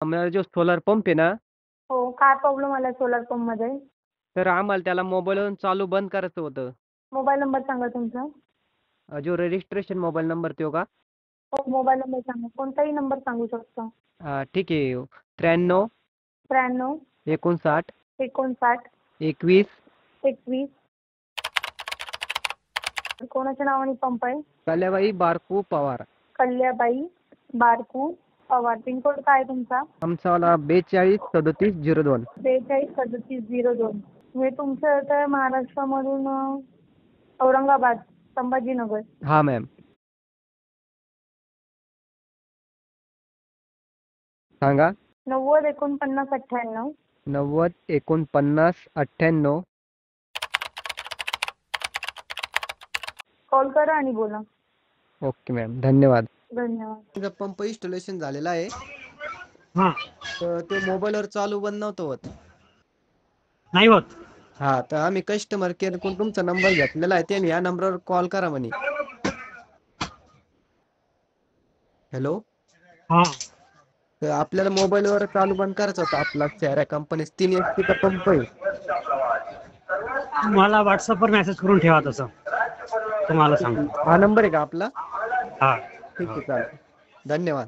आम्हाला जो solar pump आहे ना, हो, काय प्रॉब्लेम आला सोलार पंपमध्ये? तर आम्हाला त्याला मोबाईलवरून चालू बंद करायचं होतं. मोबाईल नंबर सांगा तुमचा. जो रजिस्ट्रेशन मोबाईल नंबर तो का? हो, मोबाईल नंबर सांगा. कोणताही नंबर सांगू शकता. ठीक आहे. 93 त्र्याण्णव 59 एकोणसाठ 21 एकवीस. कोणाच्या नावाने पंप आहे? कल्याबाई बारकू पवार. कल्याबाई बारकू पवार. पिनकोड काय आहे तुमचा? आमचावाला 42 37 02. 42 37 02. हे तुमचं येतं महाराष्ट्रामधून औरंगाबाद संभाजीनगर. हा मॅम. सांगा. 90 49 98. 90 49 98. कॉल करा आणि बोला. ओके मॅम, धन्यवाद. धन्यवाद. पंप इन्स्टॉलेशन झालेला आहे, हा, तर ते मोबाईलवर चालू बंद नव्हतं होत. नाही होत. हा, तर आम्ही कस्टमर केअर कडून तुमचा नंबर घेतलेला आहे, त्याने या नंबरवर कॉल करा म्हणे. हॅलो. हा, तर आपल्याला मोबाईलवर चालू बंद करायचं होतं. आपला चेहरा कंपनी 3 HP चा पंप आहे. मला व्हॉट्सअपवर मेसेज करून ठेवा तसं. तुम्हाला सांगतो. हा नंबर आहे का आपला? हा. ठीक आहे, चालेल. धन्यवाद.